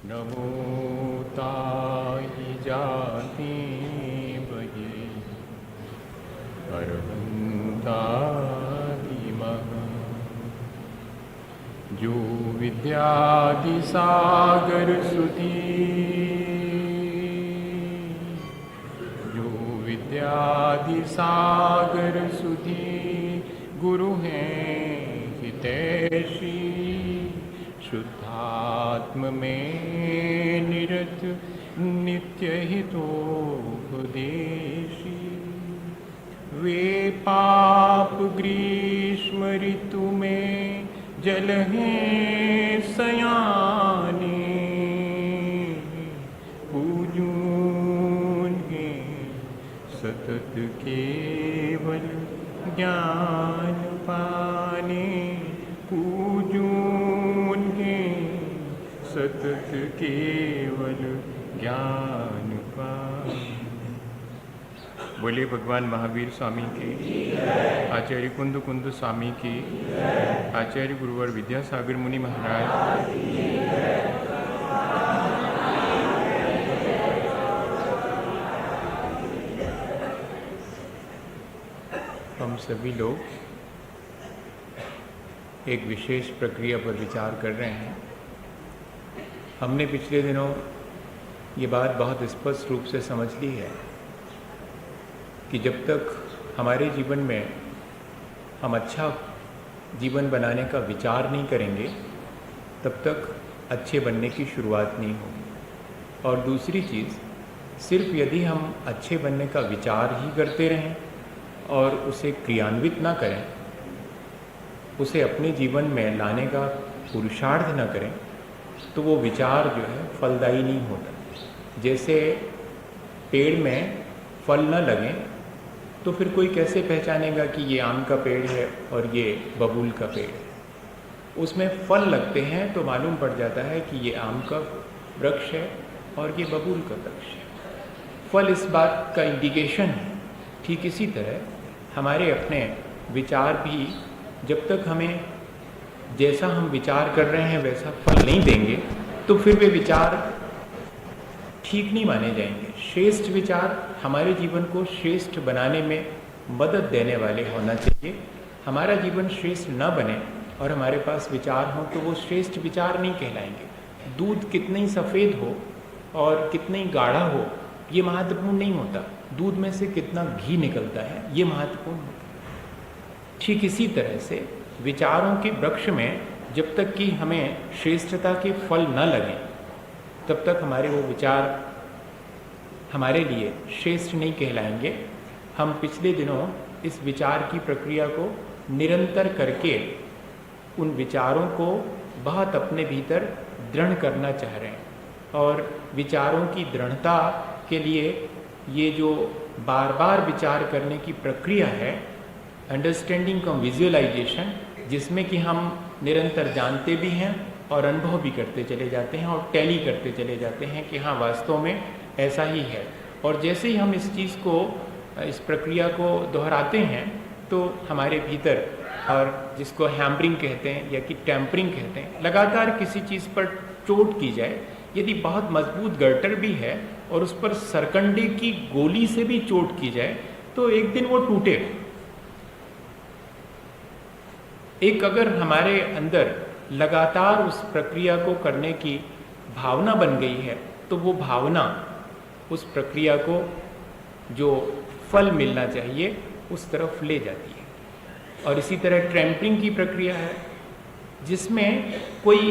नमो ताहि जाति बहि अरहंतादिमः जो विद्यादि सागर सुधी जो विद्यादि सागर सुधी गुरु हैं हितैषी शुद्धात्म में निरत नित्य हितोपदेशी वे पाप ग्रीष्म ऋतु में जल हैं सयाने पूजून हैं सतत केवल ज्ञान पाने पूजून हैं सतत केवल ज्ञान पाने। बोले भगवान महावीर स्वामी के, आचार्य कुंद कुंद स्वामी के, आचार्य गुरुवर विद्यासागर मुनि महाराज, हम सभी लोग एक विशेष प्रक्रिया पर विचार कर रहे हैं। हमने पिछले दिनों ये बात बहुत स्पष्ट रूप से समझ ली है कि जब तक हमारे जीवन में हम अच्छा जीवन बनाने का विचार नहीं करेंगे तब तक अच्छे बनने की शुरुआत नहीं होगी। और दूसरी चीज़, सिर्फ यदि हम अच्छे बनने का विचार ही करते रहें और उसे क्रियान्वित ना करें, उसे अपने जीवन में लाने का पुरुषार्थ न करें, तो वो विचार जो है फलदायी नहीं होता। जैसे पेड़ में फल न लगें तो फिर कोई कैसे पहचानेगा कि ये आम का पेड़ है और ये बबूल का पेड़ है। उसमें फल लगते हैं तो मालूम पड़ जाता है कि ये आम का वृक्ष है और ये बबूल का वृक्ष है। फल इस बात का इंडिकेशन है। ठीक इसी तरह हमारे अपने विचार भी जब तक हमें जैसा हम विचार कर रहे हैं वैसा फल नहीं देंगे तो फिर वे विचार ठीक नहीं माने जाएंगे। श्रेष्ठ विचार हमारे जीवन को श्रेष्ठ बनाने में मदद देने वाले होना चाहिए। हमारा जीवन श्रेष्ठ न बने और हमारे पास विचार हों तो वो श्रेष्ठ विचार नहीं कहलाएंगे। दूध कितना ही सफ़ेद हो और कितना ही गाढ़ा हो ये महत्वपूर्ण नहीं होता, दूध में से कितना घी निकलता है ये महत्वपूर्ण होता है। ठीक इसी तरह से विचारों के वृक्ष में जब तक कि हमें श्रेष्ठता के फल न लगें तब तक हमारे वो विचार हमारे लिए श्रेष्ठ नहीं कहलाएंगे। हम पिछले दिनों इस विचार की प्रक्रिया को निरंतर करके उन विचारों को बहुत अपने भीतर दृढ़ करना चाह रहे हैं। और विचारों की दृढ़ता के लिए ये जो बार बार विचार करने की प्रक्रिया है, अंडरस्टैंडिंग कम विजुअलाइजेशन, जिसमें कि हम निरंतर जानते भी हैं और अनुभव भी करते चले जाते हैं और टैली करते चले जाते हैं कि हाँ वास्तव में ऐसा ही है। और जैसे ही हम इस चीज़ को, इस प्रक्रिया को दोहराते हैं तो हमारे भीतर, और जिसको हैम्बरिंग कहते हैं या कि टेम्परिंग कहते हैं, लगातार किसी चीज़ पर चोट की जाए, यदि बहुत मजबूत गर्टर भी है और उस पर सरकंडे की गोली से भी चोट की जाए तो एक दिन वो टूटेगा। एक अगर हमारे अंदर लगातार उस प्रक्रिया को करने की भावना बन गई है तो वो भावना उस प्रक्रिया को जो फल मिलना चाहिए उस तरफ ले जाती है। और इसी तरह ट्रैम्परिंग की प्रक्रिया है जिसमें कोई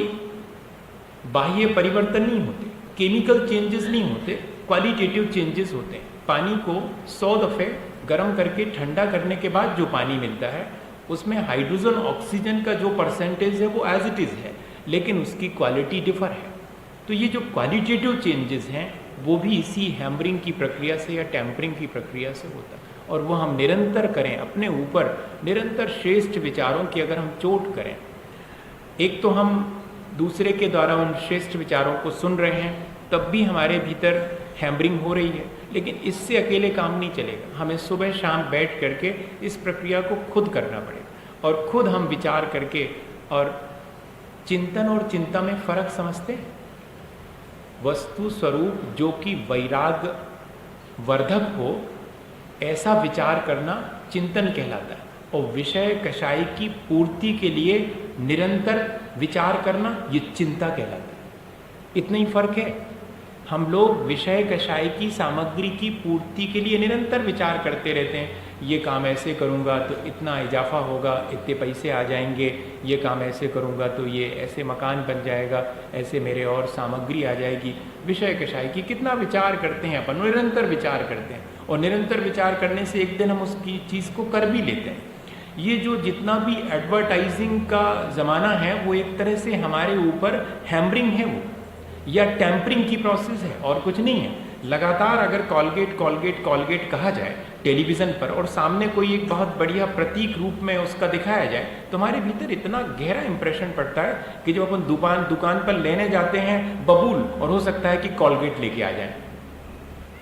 बाह्य परिवर्तन नहीं होते, केमिकल चेंजेस नहीं होते, क्वालिटेटिव चेंजेस होते हैं। पानी को 100 दफ़े गर्म करके ठंडा करने के बाद जो पानी मिलता है उसमें हाइड्रोजन ऑक्सीजन का जो परसेंटेज है वो एज इट इज़ है, लेकिन उसकी क्वालिटी डिफर है। तो ये जो क्वालिटेटिव चेंजेस हैं वो भी इसी हैम्बरिंग की प्रक्रिया से या टेम्परिंग की प्रक्रिया से होता है। और वो हम निरंतर करें, अपने ऊपर निरंतर श्रेष्ठ विचारों की अगर हम चोट करें, एक तो हम दूसरे के द्वारा उन श्रेष्ठ विचारों को सुन रहे हैं तब भी हमारे भीतर हैम्बरिंग हो रही है, लेकिन इससे अकेले काम नहीं चलेगा। हमें सुबह शाम बैठ करके इस प्रक्रिया को खुद करना पड़ेगा और खुद हम विचार करके। और चिंतन और चिंता में फ़र्क समझते हैं। वस्तु स्वरूप जो कि वैराग वर्धक हो, ऐसा विचार करना चिंतन कहलाता है। और विषय कषाय की पूर्ति के लिए निरंतर विचार करना ये चिंता कहलाता है। इतना ही फर्क है। हम लोग विषय कषाय की सामग्री की पूर्ति के लिए निरंतर विचार करते रहते हैं। ये काम ऐसे करूँगा तो इतना इजाफा होगा, इतने पैसे आ जाएंगे, ये काम ऐसे करूँगा तो ये ऐसे मकान बन जाएगा, ऐसे मेरे और सामग्री आ जाएगी। विषय कषाय की कितना विचार करते हैं अपन, निरंतर विचार करते हैं। और निरंतर विचार करने से एक दिन हम उसकी चीज़ को कर भी लेते हैं। ये जो जितना भी एडवर्टाइजिंग का ज़माना है वो एक तरह से हमारे ऊपर हैमरिंग है, वो या टेम्परिंग की प्रोसेस है, और कुछ नहीं है। लगातार अगर कॉलगेट कॉलगेट कॉलगेट कहा जाए टेलीविज़न पर और सामने कोई एक बहुत बढ़िया प्रतीक रूप में उसका दिखाया जाए तो हमारे भीतर इतना गहरा इंप्रेशन पड़ता है कि जब अपन दुकान पर लेने जाते हैं बबूल, और हो सकता है कि कॉलगेट लेके आ जाए।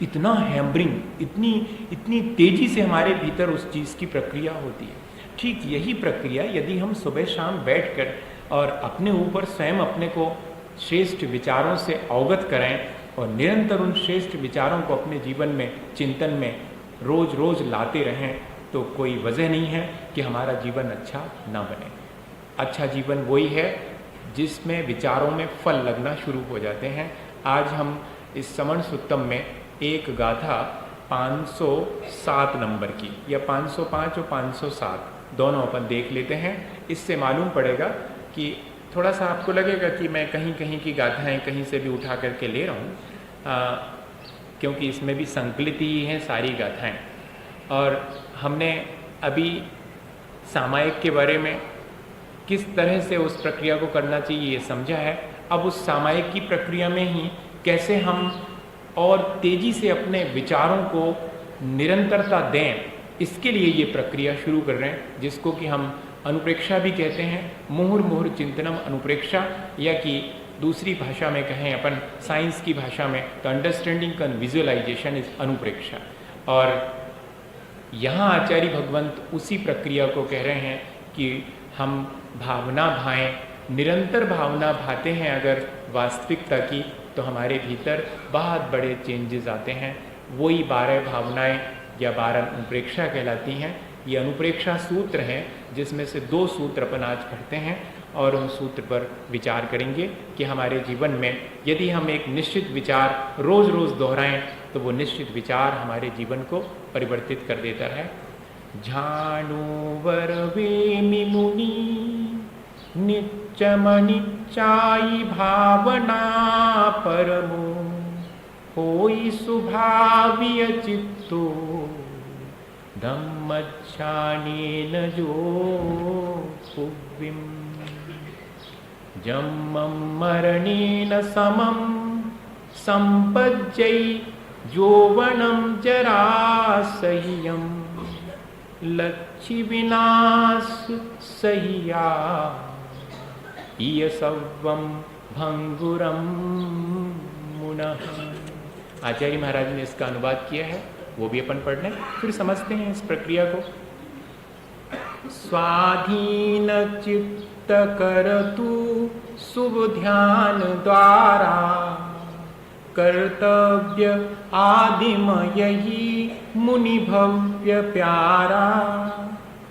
इतना हैमरिंग, इतनी तेजी से हमारे भीतर उस चीज़ की प्रक्रिया होती है। ठीक यही प्रक्रिया यदि हम सुबह शाम बैठकर और अपने ऊपर स्वयं अपने को श्रेष्ठ विचारों से अवगत करें और निरंतर उन श्रेष्ठ विचारों को अपने जीवन में, चिंतन में रोज रोज लाते रहें, तो कोई वजह नहीं है कि हमारा जीवन अच्छा ना बने। अच्छा जीवन वही है जिसमें विचारों में फल लगना शुरू हो जाते हैं। आज हम इस समण सुत्तम में एक गाथा 507 नंबर की, या 505 और 507 दोनों अपन देख लेते हैं। इससे मालूम पड़ेगा कि थोड़ा सा आपको लगेगा कि मैं कहीं कहीं की गाथाएं कहीं से भी उठा करके ले रहा हूँ, क्योंकि इसमें भी संकलित ही हैं सारी गाथाएं। और हमने अभी सामायिक के बारे में किस तरह से उस प्रक्रिया को करना चाहिए ये समझा है। अब उस सामायिक की प्रक्रिया में ही कैसे हम और तेजी से अपने विचारों को निरंतरता दें, इसके लिए ये प्रक्रिया शुरू कर रहे हैं, जिसको कि हम अनुप्रेक्षा भी कहते हैं। मुहुर्मुहुर चिंतनम अनुप्रेक्षा, या कि दूसरी भाषा में कहें अपन साइंस की भाषा में तो अंडरस्टैंडिंग का विजुअलाइजेशन इज अनुप्रेक्षा। और यहाँ आचार्य भगवंत उसी प्रक्रिया को कह रहे हैं कि हम भावना भाएं, निरंतर भावना भाते हैं अगर वास्तविकता की, तो हमारे भीतर बहुत बड़े चेंजेस आते हैं। वही 12 भावनाएं या 12 अनुप्रेक्षा कहलाती हैं। ये अनुप्रेक्षा सूत्र हैं, जिसमें से 2 सूत्र अपन आज पढ़ते हैं और उन सूत्र पर विचार करेंगे कि हमारे जीवन में यदि हम एक निश्चित विचार रोज रोज दोहराएं तो वो निश्चित विचार हमारे जीवन को परिवर्तित कर देता है। झाणुवर वेमि मुनि नित्यमनिचाई भावना परमो होई सुभाविय चित्तो धम्मच्छानेन जो पुव्विम जम्मं मरणेन समं संपज्यै यौवनं जरासह्यं लच्छि विनाश सह्या इयसव्वं भंगुरं मुनः। आचार्य महाराज ने इसका अनुवाद किया है, वो भी अपन पढ़ लें, फिर समझते हैं इस प्रक्रिया को। स्वाधीन चित्त करतु शुभ ध्यान द्वारा कर्तव्य आदिम यही मुनि भव्य प्यारा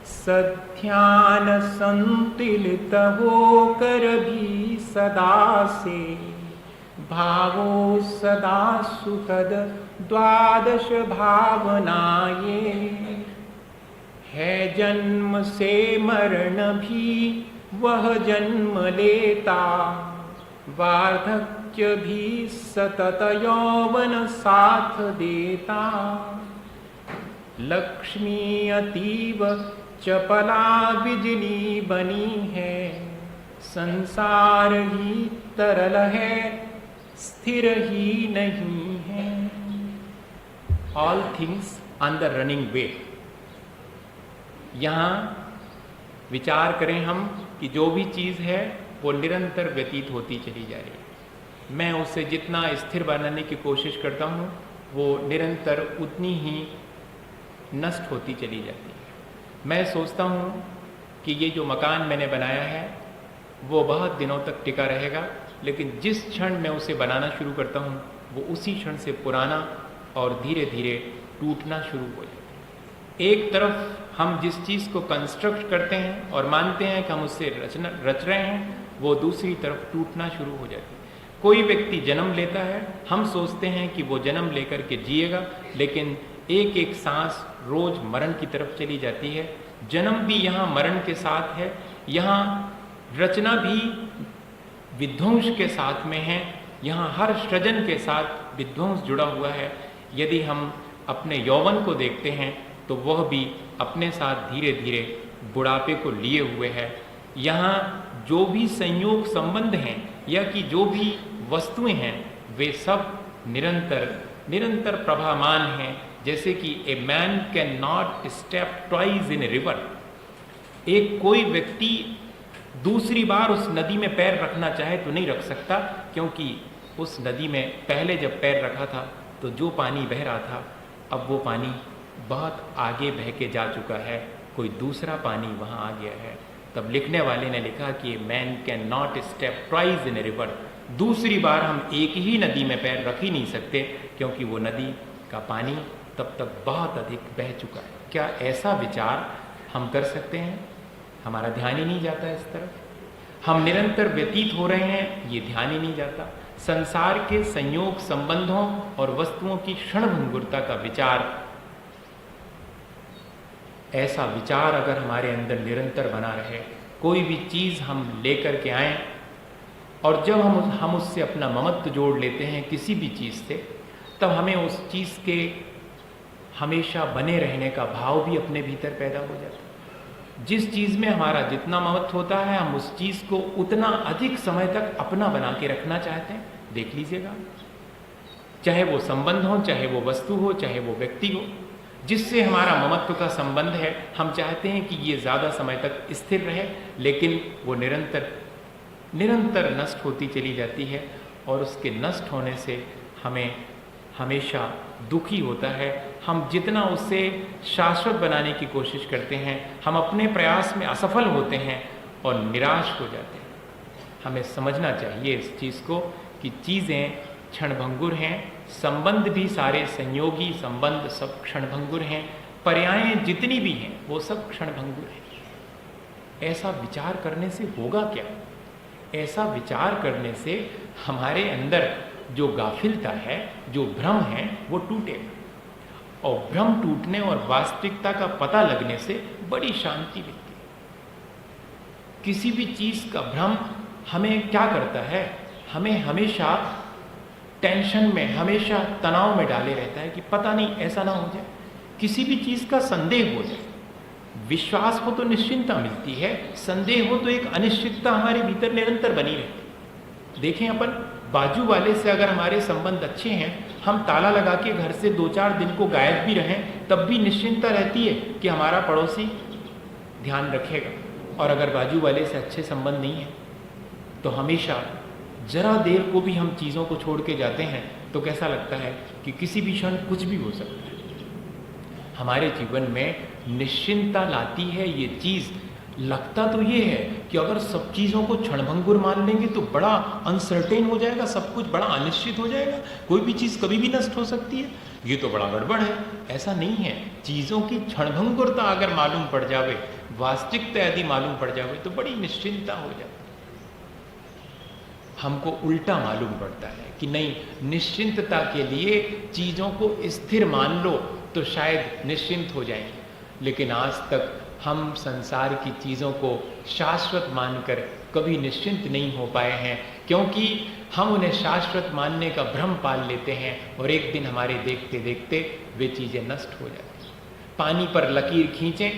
सध्यान संतिलित होकर भी सदा से भावो सदा सुखद द्वादश भावनाए है जन्म से मरण भी वह जन्म लेता वार्धक्य भी सतत यौवन साथ देता लक्ष्मी अतीव चपला बिजली बनी है संसार ही तरल है स्थिर ही नहीं है। All things on the running way. यहाँ विचार करें हम कि जो भी चीज़ है वो निरंतर व्यतीत होती चली जा रही है। मैं उसे जितना स्थिर बनाने की कोशिश करता हूँ वो निरंतर उतनी ही नष्ट होती चली जाती है। मैं सोचता हूँ कि ये जो मकान मैंने बनाया है वो बहुत दिनों तक टिका रहेगा, लेकिन जिस क्षण मैं उसे बनाना शुरू करता हूँ वो उसी क्षण से पुराना और धीरे धीरे टूटना शुरू हो जाता है। एक तरफ हम जिस चीज़ को कंस्ट्रक्ट करते हैं और मानते हैं कि हम उससे रच रहे हैं, वो दूसरी तरफ टूटना शुरू हो जाती है। कोई व्यक्ति जन्म लेता है, हम सोचते हैं कि वो जन्म लेकर के जिएगा, लेकिन एक एक सांस रोज मरण की तरफ चली जाती है। जन्म भी यहाँ मरण के साथ है, यहाँ रचना भी विध्वंस के साथ में है, यहाँ हर सृजन के साथ विध्वंस जुड़ा हुआ है। यदि हम अपने यौवन को देखते हैं तो वह भी अपने साथ धीरे धीरे बुढ़ापे को लिए हुए है। यहाँ जो भी संयोग संबंध हैं या कि जो भी वस्तुएं हैं वे सब निरंतर प्रभामान हैं। जैसे कि a man can not step twice in a river, एक कोई व्यक्ति दूसरी बार उस नदी में पैर रखना चाहे तो नहीं रख सकता, क्योंकि उस नदी में पहले जब पैर रखा था तो जो पानी बह रहा था अब वो पानी बहुत आगे बह के जा चुका है, कोई दूसरा पानी वहाँ आ गया है। तब लिखने वाले ने लिखा कि man can not step twice in a river, दूसरी बार हम एक ही नदी में पैर रख ही नहीं सकते, क्योंकि वो नदी का पानी तब तक बहुत अधिक बह चुका है। क्या ऐसा विचार हम कर सकते हैं? हमारा ध्यान ही नहीं जाता इस तरफ। हम निरंतर व्यतीत हो रहे हैं, ये ध्यान ही नहीं जाता। संसार के संयोग संबंधों और वस्तुओं की क्षणभंगुरता का विचार, ऐसा विचार अगर हमारे अंदर निरंतर बना रहे, कोई भी चीज हम लेकर के आए और जब हम उससे अपना ममत्व जोड़ लेते हैं किसी भी चीज से, तब हमें उस चीज के हमेशा बने रहने का भाव भी अपने भीतर पैदा हो जाता है। जिस चीज में हमारा जितना ममत्व होता है, हम उस चीज को उतना अधिक समय तक अपना बना के रखना चाहते हैं। देख लीजिएगा, चाहे वो संबंध हो, चाहे वो वस्तु हो, चाहे वो व्यक्ति हो, जिससे हमारा ममत्व का संबंध है, हम चाहते हैं कि ये ज्यादा समय तक स्थिर रहे, लेकिन वो निरंतर नष्ट होती चली जाती है और उसके नष्ट होने से हमें हमेशा दुखी होता है। हम जितना उससे शाश्वत बनाने की कोशिश करते हैं, हम अपने प्रयास में असफल होते हैं और निराश हो जाते हैं। हमें समझना चाहिए इस चीज़ को कि चीज़ें क्षणभंगुर हैं, संबंध भी सारे संयोगी संबंध सब क्षणभंगुर हैं, पर्यायें जितनी भी हैं वो सब क्षणभंगुर हैं। ऐसा विचार करने से होगा क्या? ऐसा विचार करने से हमारे अंदर जो गाफिलता है, जो भ्रम है, वो टूटेगा और भ्रम टूटने और वास्तविकता का पता लगने से बड़ी शांति मिलती है। किसी भी चीज का भ्रम हमें क्या करता है? हमें हमेशा टेंशन में, हमेशा तनाव में डाले रहता है कि पता नहीं ऐसा ना हो जाए, किसी भी चीज का संदेह हो जाए। विश्वास हो तो निश्चिंतता मिलती है, संदेह हो तो एक अनिश्चितता हमारे भीतर निरंतर बनी रहती है। देखें, अपन बाजू वाले से अगर हमारे संबंध अच्छे हैं, हम ताला लगा के घर से 2-4 दिन को गायब भी रहें, तब भी निश्चिंतता रहती है कि हमारा पड़ोसी ध्यान रखेगा। और अगर बाजू वाले से अच्छे संबंध नहीं है तो हमेशा जरा देर को भी हम चीज़ों को छोड़ के जाते हैं तो कैसा लगता है कि किसी भी क्षण कुछ भी हो सकता है। हमारे जीवन में निश्चिंतता लाती है ये चीज़। लगता तो ये है कि अगर सब चीज़ों को क्षणभंगुर मान लेंगे तो बड़ा अनसर्टेन हो जाएगा, सब कुछ बड़ा अनिश्चित हो जाएगा, कोई भी चीज़ कभी भी नष्ट हो सकती है, ये तो बड़ा गड़बड़ है। ऐसा नहीं है। चीज़ों की क्षणभंगुरता अगर मालूम पड़ जावे, वास्तविकता यदि मालूम पड़ जावे तो बड़ी निश्चिंतता हो जाती है। हमको उल्टा मालूम पड़ता है कि नहीं, निश्चिंतता के लिए चीज़ों को स्थिर मान लो तो शायद निश्चिंत हो जाएंगे। लेकिन आज तक हम संसार की चीज़ों को शाश्वत मानकर कभी निश्चिंत नहीं हो पाए हैं, क्योंकि हम उन्हें शाश्वत मानने का भ्रम पाल लेते हैं और एक दिन हमारे देखते देखते वे चीज़ें नष्ट हो जाती हैं। पानी पर लकीर खींचें,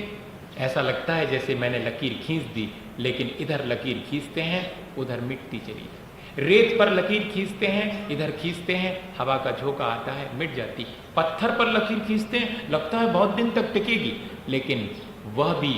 ऐसा लगता है जैसे मैंने लकीर खींच दी, लेकिन इधर लकीर खींचते हैं उधर मिटती चली जाती। रेत पर लकीर खींचते हैं, इधर खींचते हैं, हवा का झोंका आता है, मिट जाती। पत्थर पर लकीर खींचते हैं, लगता है बहुत दिन तक टिकेगी, लेकिन वह भी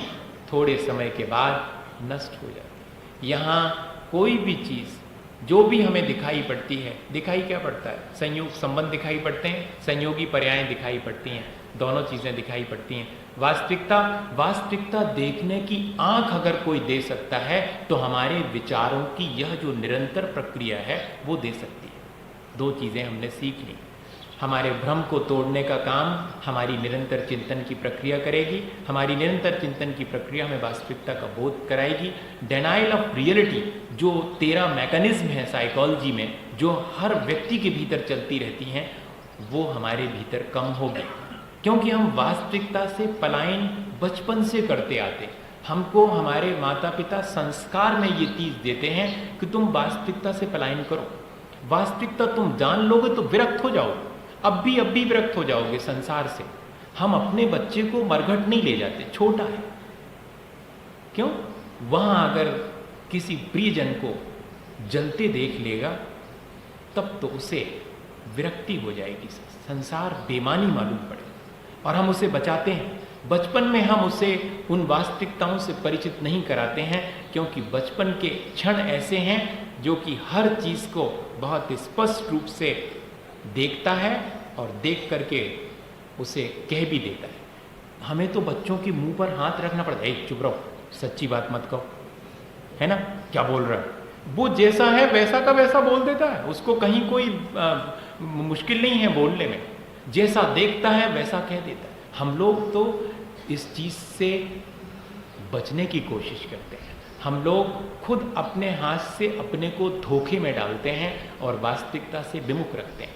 थोड़े समय के बाद नष्ट हो जाती। यहाँ कोई भी चीज़ जो भी हमें दिखाई पड़ती है, दिखाई क्या पड़ता है? संयोग संबंध दिखाई पड़ते हैं, संयोगी पर्यायें दिखाई पड़ती हैं, दोनों चीज़ें दिखाई पड़ती हैं। वास्तविकता देखने की आंख अगर कोई दे सकता है तो हमारे विचारों की यह जो निरंतर प्रक्रिया है वो दे सकती है। दो चीज़ें हमने सीख ली। हमारे भ्रम को तोड़ने का काम हमारी निरंतर चिंतन की प्रक्रिया करेगी। हमारी निरंतर चिंतन की प्रक्रिया हमें वास्तविकता का बोध कराएगी। डेनाइल ऑफ रियलिटी जो 13 मैकेनिज्म है साइकोलॉजी में, जो हर व्यक्ति के भीतर चलती रहती हैं, वो हमारे भीतर कम होगी, क्योंकि हम वास्तविकता से पलायन बचपन से करते आते। हमको हमारे माता पिता संस्कार में ये चीज देते हैं कि तुम वास्तविकता से पलायन करो। वास्तविकता तुम जान लोगे तो विरक्त हो जाओगे, अब भी विरक्त हो जाओगे संसार से। हम अपने बच्चे को मरघट नहीं ले जाते, छोटा है, क्यों? वहां अगर किसी प्रियजन को जलते देख लेगा तब तो उसे विरक्ति हो जाएगी, संसार बेमानी मालूम पड़ेगा, और हम उसे बचाते हैं। बचपन में हम उसे उन वास्तविकताओं से परिचित नहीं कराते हैं, क्योंकि बचपन के क्षण ऐसे हैं जो कि हर चीज को बहुत स्पष्ट रूप से देखता है और देख करके उसे कह भी देता है। हमें तो बच्चों के मुंह पर हाथ रखना पड़ता है, चुप रहो, सच्ची बात मत कहो, है ना, क्या बोल रहा है। वो जैसा है वैसा का वैसा बोल देता है, उसको कहीं कोई मुश्किल नहीं है बोलने में। जैसा देखता है वैसा कह देता है। हम लोग तो इस चीज से बचने की कोशिश करते हैं। हम लोग खुद अपने हाथ से अपने को धोखे में डालते हैं और वास्तविकता से विमुख रखते हैं।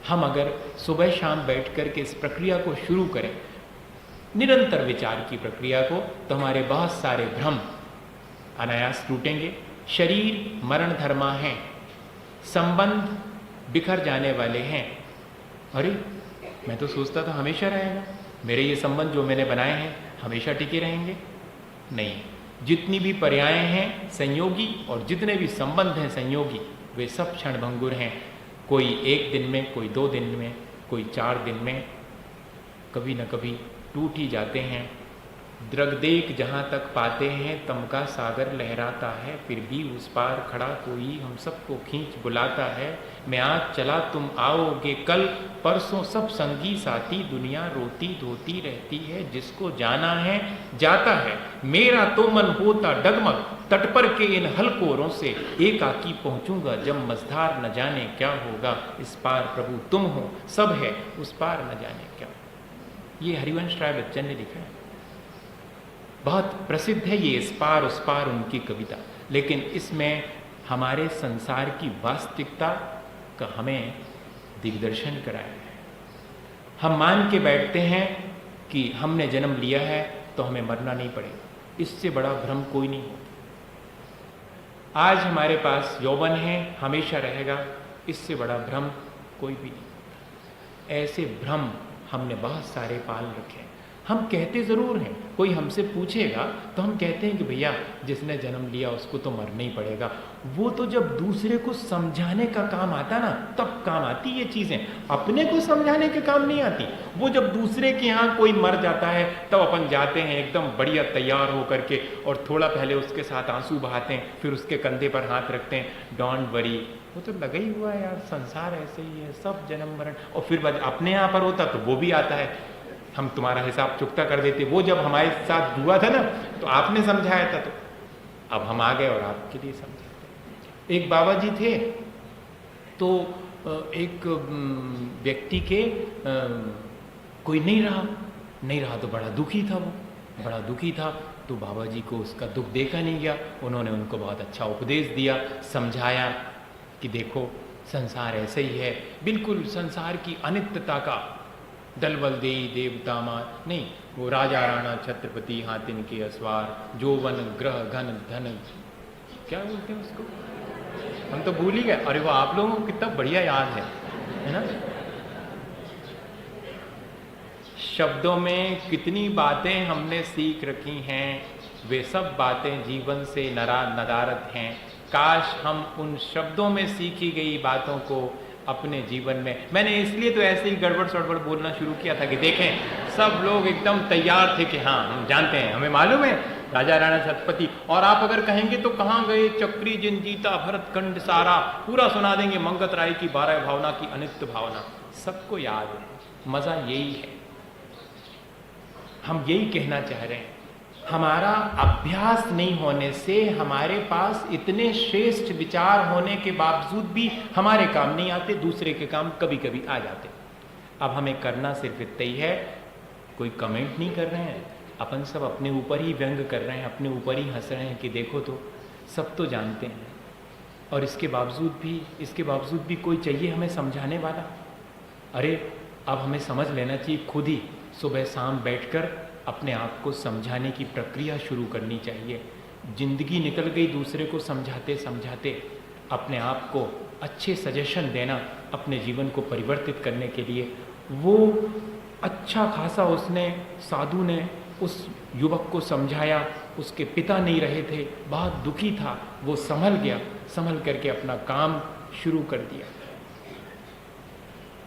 हम अगर सुबह शाम बैठ कर के इस प्रक्रिया को शुरू करें, निरंतर विचार की प्रक्रिया को, तो हमारे बहुत सारे भ्रम अनायास टूटेंगे। शरीर मरण धर्मा है, संबंध बिखर जाने वाले हैं। अरे मैं तो सोचता था हमेशा रहेगा, मेरे ये संबंध जो मैंने बनाए हैं हमेशा टिके रहेंगे। नहीं, जितनी भी पर्याय हैं संयोगी और जितने भी संबंध हैं संयोगी, वे सब क्षणभंगुर हैं। कोई 1 दिन में, कोई 2 दिन में, कोई 4 दिन में, कभी न कभी टूट ही जाते हैं। द्रगदेक जहाँ तक पाते हैं तम का सागर लहराता है, फिर भी उस पार खड़ा कोई हम सबको खींच बुलाता है। मैं आज चला तुम आओगे कल, परसों सब संगी साथी, दुनिया रोती धोती रहती है, जिसको जाना है जाता है। मेरा तो मन होता डगमग, तट पर के इन हलकोरों से एकाकी पहुंचूंगा, जब मझधार न जाने क्या होगा। इस पार प्रभु तुम हो, सब है उस पार न जाने क्या। ये हरिवंश राय बच्चन ने लिखा है, बहुत प्रसिद्ध है ये इस पार उस पार उनकी कविता। लेकिन इसमें हमारे संसार की वास्तविकता का हमें दिग्दर्शन कराया है। हम मान के बैठते हैं कि हमने जन्म लिया है तो हमें मरना नहीं पड़ेगा। इससे बड़ा भ्रम कोई नहीं होता। आज हमारे पास यौवन है, हमेशा रहेगा, इससे बड़ा भ्रम कोई भी नहीं। ऐसे भ्रम हमने बहुत सारे पाल रखे हैं। हम कहते ज़रूर हैं, कोई हमसे पूछेगा तो हम कहते हैं कि भैया जिसने जन्म लिया उसको तो मरना ही पड़ेगा। वो तो जब दूसरे को समझाने का काम आता ना तब काम आती ये चीज़ें, अपने को समझाने के काम नहीं आती। वो जब दूसरे के यहाँ कोई मर जाता है तब अपन जाते हैं एकदम बढ़िया तैयार होकर के, और थोड़ा पहले उसके साथ आंसू बहाते हैं, फिर उसके कंधे पर हाथ रखते हैं, डोंट वरी, वो तो लगा ही हुआ है यार, संसार ऐसे ही है, सब जन्म मरण। और फिर अपने यहाँ पर होता तो वो भी आता है, हम तुम्हारा हिसाब चुकता कर देते। वो जब हमारे साथ हुआ था ना तो आपने समझाया था, तो अब हम आ गए और आपके लिए समझाते। एक बाबा जी थे, तो एक व्यक्ति के कोई नहीं रहा तो बड़ा दुखी था, वो बड़ा दुखी था। तो बाबा जी को उसका दुख देखा नहीं गया, उन्होंने उनको बहुत अच्छा उपदेश दिया, समझाया कि देखो संसार ऐसे ही है, बिल्कुल संसार की अनित्यता का दलबल दे देवता मार नहीं, वो राजा राणा छत्रपति हाथिन के असवार, जोवन ग्रह घन धन, क्या बोलते हैं उसको, हम तो भूल ही गए। अरे वो आप लोगों को कितना बढ़िया याद है ना। शब्दों में कितनी बातें हमने सीख रखी हैं, वे सब बातें जीवन से नदारत हैं। काश हम उन शब्दों में सीखी गई बातों को अपने जीवन में, मैंने इसलिए तो ऐसे ही गड़बड़ सड़बड़ बोलना शुरू किया था कि देखें सब लोग एकदम तैयार थे कि हाँ हम जानते हैं, हमें मालूम है राजा राणा छत्रपति। और आप अगर कहेंगे तो कहाँ गए चक्री जिन जीता भरतखंड सारा, पूरा सुना देंगे मंगत राय की 12 भावना की अनित्य भावना, सबको याद है। मजा यही है। हम यही कहना चाह रहे हैं, हमारा अभ्यास नहीं होने से हमारे पास इतने श्रेष्ठ विचार होने के बावजूद भी हमारे काम नहीं आते, दूसरे के काम कभी कभी आ जाते। अब हमें करना सिर्फ इतना ही है, कोई कमेंट नहीं कर रहे हैं, अपन सब अपने ऊपर ही व्यंग कर रहे हैं, अपने ऊपर ही हंस रहे हैं कि देखो तो सब तो जानते हैं, और इसके बावजूद भी कोई चाहिए हमें समझाने वाला। अरे अब हमें समझ लेना चाहिए, खुद ही सुबह शाम बैठकर अपने आप को समझाने की प्रक्रिया शुरू करनी चाहिए। जिंदगी निकल गई दूसरे को समझाते समझाते, अपने आप को अच्छे सजेशन देना अपने जीवन को परिवर्तित करने के लिए। वो अच्छा खासा उसने, साधु ने उस युवक को समझाया, उसके पिता नहीं रहे थे, बहुत दुखी था, वो संभल गया, संभल करके अपना काम शुरू कर दिया।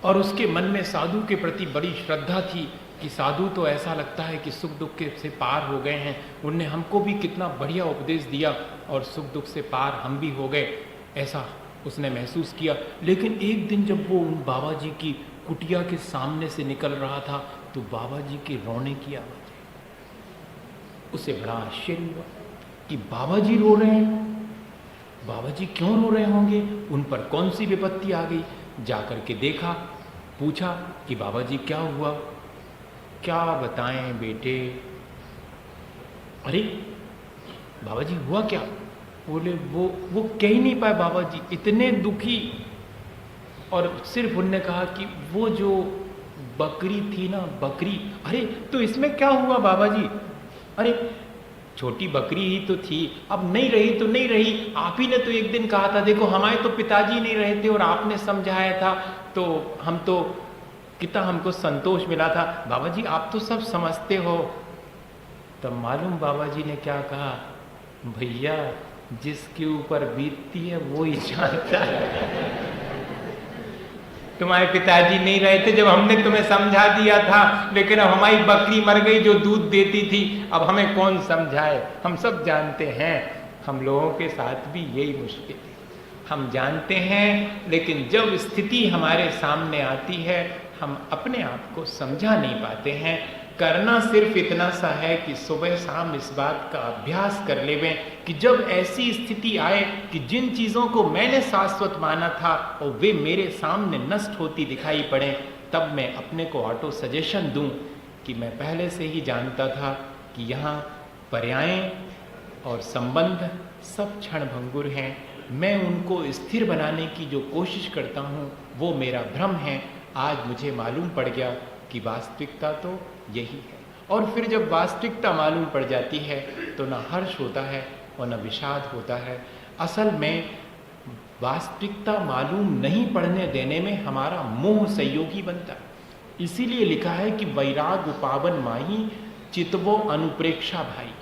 और उसके मन में साधु के प्रति बड़ी श्रद्धा थी कि साधु तो ऐसा लगता है कि सुख दुख के से पार हो गए हैं, उनने हमको भी कितना बढ़िया उपदेश दिया और सुख दुख से पार हम भी हो गए, ऐसा उसने महसूस किया। लेकिन एक दिन जब वो उन बाबा जी की कुटिया के सामने से निकल रहा था तो बाबा जी के रोने की आवाज़, उसे बड़ा आश्चर्य हुआ कि बाबा जी रो रहे हैं, बाबा जी क्यों रो रहे होंगे, उन पर कौन सी विपत्ति आ गई। जाकर के देखा, पूछा कि बाबा जी क्या हुआ, क्या बताएं बेटे। अरे बाबा जी हुआ क्या, बोले वो कह ही नहीं पाए बाबा जी, इतने दुखी। और सिर्फ उनने कहा कि वो जो बकरी थी ना, बकरी, अरे तो इसमें क्या हुआ बाबा जी, अरे छोटी बकरी ही तो थी, अब नहीं रही तो नहीं रही, आप ही ने तो एक दिन कहा था, देखो हमारे तो पिताजी नहीं रहे थे और आपने समझाया था तो हम तो कितना हमको संतोष मिला था। बाबा जी आप तो सब समझते हो। तब मालूम बाबा जी ने क्या कहा, भैया जिसके ऊपर बीतती है वो ही जानता है। तुम्हारे पिताजी नहीं रहे थे जब हमने तुम्हें समझा दिया था, लेकिन अब हमारी बकरी मर गई जो दूध देती थी, अब हमें कौन समझाए, हम सब जानते हैं। हम लोगों के साथ भी यही मुश्किल है, हम जानते हैं लेकिन जब स्थिति हमारे सामने आती है हम अपने आप को समझा नहीं पाते हैं। करना सिर्फ इतना सा है कि सुबह शाम इस बात का अभ्यास कर लेवें कि जब ऐसी स्थिति आए कि जिन चीज़ों को मैंने शाश्वत माना था और वे मेरे सामने नष्ट होती दिखाई पड़े, तब मैं अपने को ऑटो सजेशन दूं कि मैं पहले से ही जानता था कि यहाँ पर्यायें और संबंध सब क्षण भंगुर हैं, मैं उनको स्थिर बनाने की जो कोशिश करता हूँ वो मेरा भ्रम है। आज मुझे मालूम पड़ गया कि वास्तविकता तो यही है। और फिर जब वास्तविकता मालूम पड़ जाती है तो न हर्ष होता है और न विषाद होता है। असल में वास्तविकता मालूम नहीं पड़ने देने में हमारा मोह सहयोगी बनता है। इसीलिए लिखा है कि वैराग उपावन माही चितवो अनुप्रेक्षा भाई,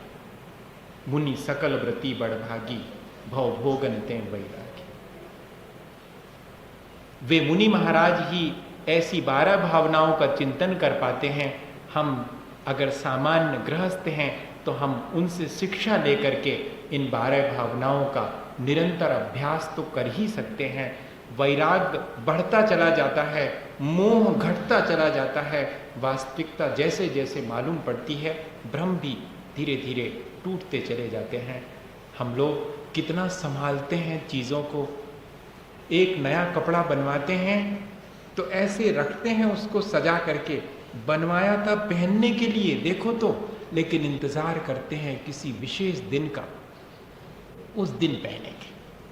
मुनि सकल व्रति बड़भागी भव भोगन ते वैरागी। वे मुनि महाराज ही ऐसी 12 भावनाओं का चिंतन कर पाते हैं। हम अगर सामान्य गृहस्थ हैं तो हम उनसे शिक्षा लेकर के इन 12 भावनाओं का निरंतर अभ्यास तो कर ही सकते हैं। वैराग बढ़ता चला जाता है, मोह घटता चला जाता है, वास्तविकता जैसे जैसे मालूम पड़ती है भ्रम भी धीरे धीरे टूटते चले जाते हैं। हम लोग कितना संभालते हैं चीज़ों को, एक नया कपड़ा बनवाते हैं तो ऐसे रखते हैं उसको सजा करके, बनवाया था पहनने के लिए देखो तो, लेकिन इंतज़ार करते हैं किसी विशेष दिन का, उस दिन पहनेंगे।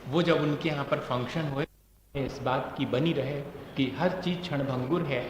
वो जब उनके यहाँ पर फंक्शन हुए, इस बात की बनी रहे कि हर चीज़ क्षणभंगुर है,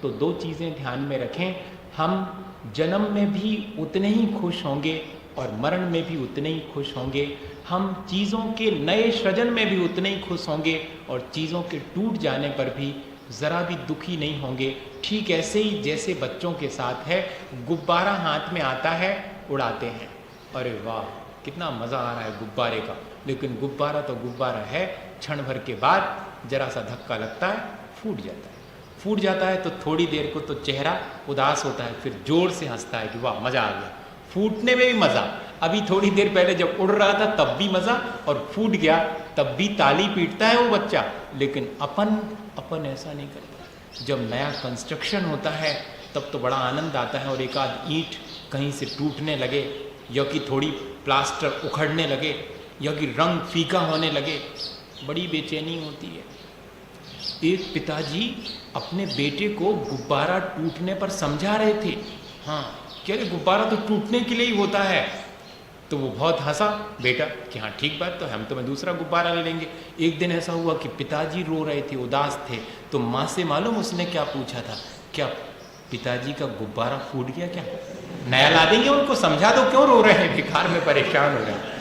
तो 2 चीज़ें ध्यान में रखें, हम जन्म में भी उतने ही खुश होंगे और मरण में भी उतने ही खुश होंगे। हम चीज़ों के नए सृजन में भी उतने ही खुश होंगे और चीज़ों के टूट जाने पर भी ज़रा भी दुखी नहीं होंगे। ठीक ऐसे ही जैसे बच्चों के साथ है, गुब्बारा हाथ में आता है, उड़ाते हैं, अरे वाह कितना मज़ा आ रहा है गुब्बारे का, लेकिन गुब्बारा तो गुब्बारा है, क्षण भर के बाद जरा सा धक्का लगता है, फूट जाता है। फूट जाता है तो थोड़ी देर को तो चेहरा उदास होता है, फिर जोर से हंसता है कि वाह मज़ा आ गया। फूटने में भी मज़ा, अभी थोड़ी देर पहले जब उड़ रहा था तब भी मज़ा, और फूट गया तब भी ताली पीटता है वो बच्चा। लेकिन अपन ऐसा नहीं करता। जब नया कंस्ट्रक्शन होता है तब तो बड़ा आनंद आता है, और एक आध ईंट कहीं से टूटने लगे, या कि थोड़ी प्लास्टर उखड़ने लगे, या कि रंग फीका होने लगे, बड़ी बेचैनी होती है। एक पिताजी अपने बेटे को गुब्बारा टूटने पर समझा रहे थे। हाँ, कह रहे गुब्बारा तो टूटने के लिए ही होता है। तो वो बहुत हंसा बेटा कि हाँ ठीक बात, तो हम तुम्हें दूसरा गुब्बारा ले लेंगे। एक दिन ऐसा हुआ कि पिताजी रो रहे थे, उदास थे, तो माँ से मालूम उसने क्या पूछा था, क्या पिताजी का गुब्बारा फूट गया क्या, नया ला देंगे उनको, समझा दो क्यों रो रहे हैं, बेकार में परेशान हो रहे हैं।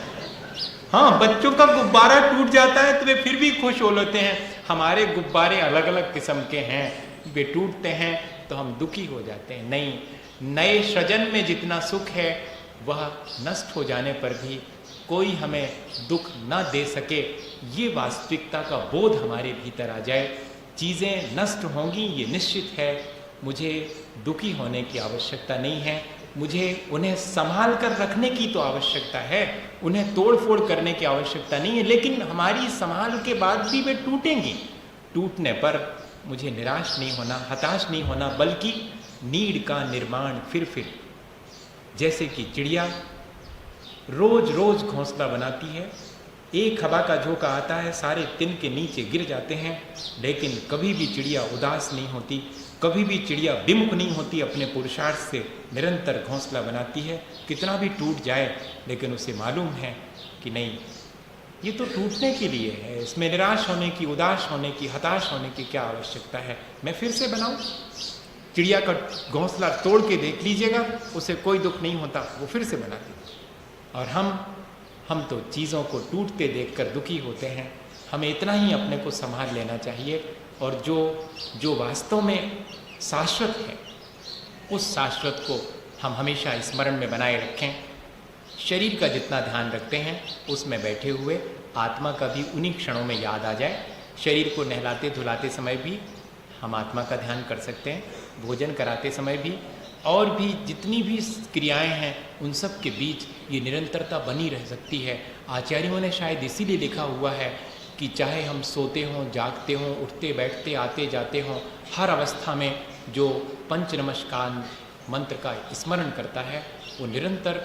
हाँ, बच्चों का गुब्बारा टूट जाता है तो वे फिर भी खुश हो लेते हैं। हमारे गुब्बारे अलग अलग किस्म के हैं, वे टूटते हैं तो हम दुखी हो जाते हैं। नहीं, नए सृजन में जितना सुख है वह नष्ट हो जाने पर भी कोई हमें दुख न दे सके, ये वास्तविकता का बोध हमारे भीतर आ जाए। चीज़ें नष्ट होंगी ये निश्चित है, मुझे दुखी होने की आवश्यकता नहीं है, मुझे उन्हें संभाल कर रखने की तो आवश्यकता है, उन्हें तोड़ फोड़ करने की आवश्यकता नहीं है। लेकिन हमारी संभाल के बाद भी वे टूटेंगी। टूटने पर मुझे निराश नहीं होना, हताश नहीं होना, बल्कि नीड़ का निर्माण फिर जैसे कि चिड़िया रोज रोज घोंसला बनाती है, एक हवा का झोंका आता है, सारे तिनके नीचे गिर जाते हैं, लेकिन कभी भी चिड़िया उदास नहीं होती, कभी भी चिड़िया विमुख नहीं होती, अपने पुरुषार्थ से निरंतर घोंसला बनाती है। कितना भी टूट जाए लेकिन उसे मालूम है कि नहीं, ये तो टूटने के लिए है, इसमें निराश होने की, उदास होने की, हताश होने की क्या आवश्यकता है, मैं फिर से बनाऊं। चिड़िया का घोंसला तोड़ के देख लीजिएगा, उसे कोई दुख नहीं होता, वो फिर से बनाती। और हम तो चीज़ों को टूटते देखकर दुखी होते हैं। हमें इतना ही अपने को संभाल लेना चाहिए, और जो वास्तव में शाश्वत है उस शाश्वत को हम हमेशा स्मरण में बनाए रखें। शरीर का जितना ध्यान रखते हैं उसमें बैठे हुए आत्मा का भी उन्हीं क्षणों में याद आ जाए। शरीर को नहलाते धुलाते समय भी हम आत्मा का ध्यान कर सकते हैं, भोजन कराते समय भी, और भी जितनी भी क्रियाएं हैं उन सब के बीच ये निरंतरता बनी रह सकती है। आचार्यों ने शायद इसीलिए लिखा हुआ है कि चाहे हम सोते हों, जागते हों, उठते बैठते, आते जाते हों, हर अवस्था में जो पंच नमस्कार मंत्र का स्मरण करता है वो निरंतर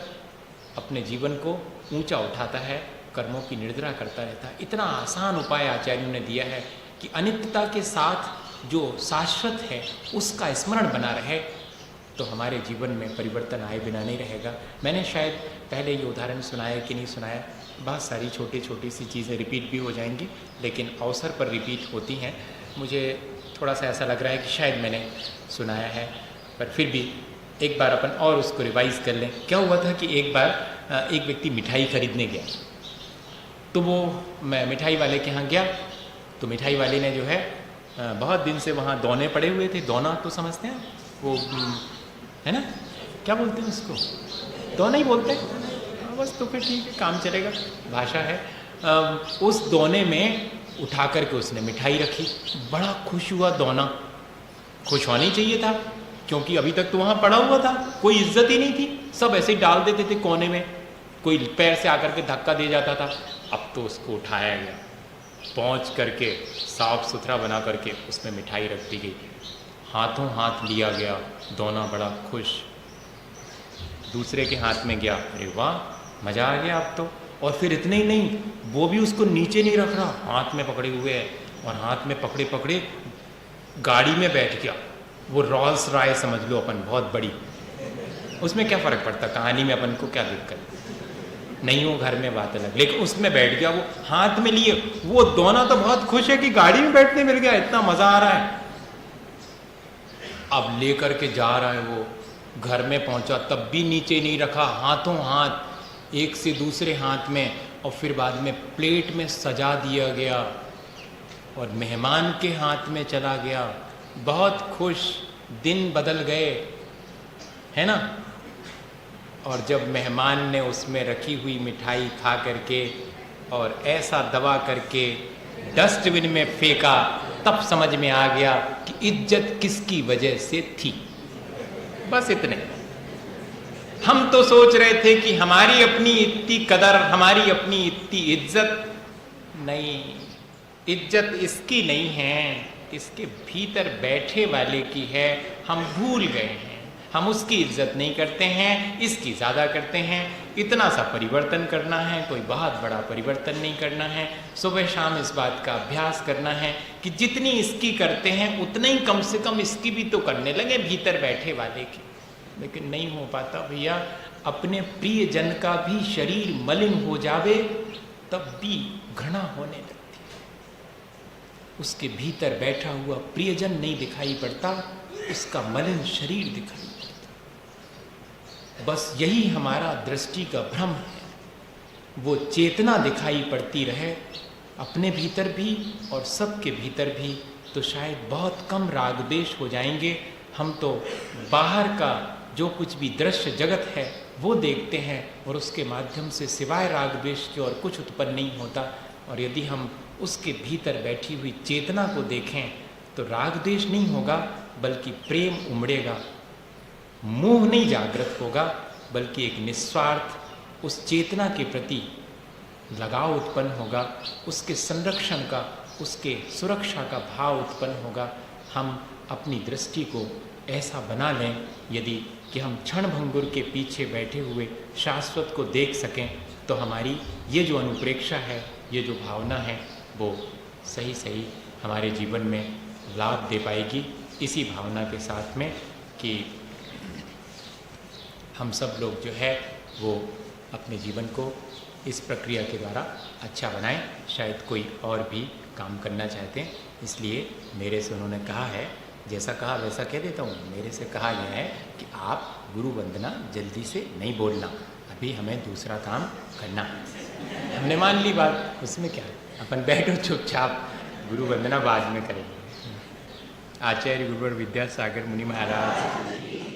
अपने जीवन को ऊंचा उठाता है, कर्मों की निर्जरा करता रहता है। इतना आसान उपाय आचार्यों ने दिया है कि अनित्यता के साथ जो शाश्वत है उसका स्मरण बना रहे तो हमारे जीवन में परिवर्तन आए बिना नहीं रहेगा। मैंने शायद पहले ये उदाहरण सुनाया कि नहीं सुनाया, बहुत सारी छोटी सी चीज़ें रिपीट भी हो जाएंगी, लेकिन अवसर पर रिपीट होती हैं। मुझे थोड़ा सा ऐसा लग रहा है कि शायद मैंने सुनाया है, पर फिर भी एक बार अपन और उसको रिवाइज कर लें। क्या हुआ था कि एक बार एक व्यक्ति मिठाई खरीदने गया, तो वो मैं मिठाई वाले के यहाँ गया, तो मिठाई वाले ने जो है बहुत दिन से वहाँ दोने पड़े हुए थे। दोना तो समझते हैं वो, है ना, क्या बोलते हैं उसको, दोना ही बोलते हैं बस, तो फिर ठीक है, काम चलेगा, भाषा है। उस दोने में उठा करके उसने मिठाई रखी, बड़ा खुश हुआ दोना। खुश होना ही चाहिए था, क्योंकि अभी तक तो वहाँ पड़ा हुआ था, कोई इज्जत ही नहीं थी, सब ऐसे ही डाल देते थे कोने में, कोई पैर से आकर के धक्का दे जाता था। अब तो उसको उठाया गया, पहुँच करके साफ सुथरा बना करके उसमें मिठाई रख दी गई, हाथों हाथ लिया गया, दोना बड़ा खुश। दूसरे के हाथ में गया, अरे वाह मज़ा आ गया अब तो। और फिर इतने ही नहीं, वो भी उसको नीचे नहीं रख रहा, हाथ में पकड़े हुए है, और हाथ में पकड़े पकड़े गाड़ी में बैठ गया। वो रॉल्स रॉय समझ लो अपन, बहुत बड़ी, उसमें क्या फ़र्क पड़ता, कहानी में अपन को क्या दिक्कत, नहीं हो घर में बात अलग, लेकिन उसमें बैठ गया, वो हाथ में लिए। वो दोना तो बहुत खुश है कि गाड़ी में बैठने मिल गया, इतना मज़ा आ रहा है। अब लेकर के जा रहा है, वो घर में पहुंचा तब भी नीचे नहीं रखा, हाथों हाथ एक से दूसरे हाथ में, और फिर बाद में प्लेट में सजा दिया गया और मेहमान के हाथ में चला गया। बहुत खुश, दिन बदल गए, है ना। और जब मेहमान ने उसमें रखी हुई मिठाई खा करके और ऐसा दबा करके डस्टबिन में फेंका, तब समझ में आ गया कि इज्जत किसकी वजह से थी। बस इतने। हम तो सोच रहे थे कि हमारी अपनी इतनी कदर, हमारी अपनी इतनी इज्जत। नहीं, इज्जत इसकी नहीं है, इसके भीतर बैठे वाले की है, हम भूल गए हैं। हम उसकी इज्जत नहीं करते हैं, इसकी ज़्यादा करते हैं। इतना सा परिवर्तन करना है, कोई बहुत बड़ा परिवर्तन नहीं करना है। सुबह शाम इस बात का अभ्यास करना है कि जितनी इसकी करते हैं उतना ही कम से कम इसकी भी तो करने लगे, भीतर बैठे वाले की। लेकिन नहीं हो पाता भैया। अपने प्रिय जन का भी शरीर मलिन हो जावे तब भी घृणा होने लगती है। उसके भीतर बैठा हुआ प्रियजन नहीं दिखाई पड़ता, उसका मलिन शरीर दिखाई पड़ता। बस यही हमारा दृष्टि का भ्रम है। वो चेतना दिखाई पड़ती रहे अपने भीतर भी और सबके भीतर भी, तो शायद बहुत कम राग द्वेष हो जाएंगे। हम तो बाहर का जो कुछ भी दृश्य जगत है वो देखते हैं और उसके माध्यम से सिवाय राग द्वेष के और कुछ उत्पन्न नहीं होता। और यदि हम उसके भीतर बैठी हुई चेतना को देखें तो राग द्वेष नहीं होगा, बल्कि प्रेम उमड़ेगा। मोह नहीं जागृत होगा, बल्कि एक निस्वार्थ उस चेतना के प्रति लगाव उत्पन्न होगा, उसके संरक्षण का, उसके सुरक्षा का भाव उत्पन्न होगा। हम अपनी दृष्टि को ऐसा बना लें यदि कि हम क्षण भंगुर के पीछे बैठे हुए शाश्वत को देख सकें, तो हमारी ये जो अनुप्रेक्षा है, ये जो भावना है, वो सही सही हमारे जीवन में लाभ दे पाएगी। इसी भावना के साथ में कि हम सब लोग जो है वो अपने जीवन को इस प्रक्रिया के द्वारा अच्छा बनाएं। शायद कोई और भी काम करना चाहते हैं, इसलिए मेरे से उन्होंने कहा है, जैसा कहा वैसा कह देता हूँ। मेरे से कहा गया है कि आप गुरु वंदना जल्दी से नहीं बोलना, अभी हमें दूसरा काम करना। हमने मान ली बात, उसमें क्या है, अपन बैठो चुपचाप, गुरु वंदना बाद में करेंगे। आचार्य गुरुवर विद्यासागर मुनि महाराज।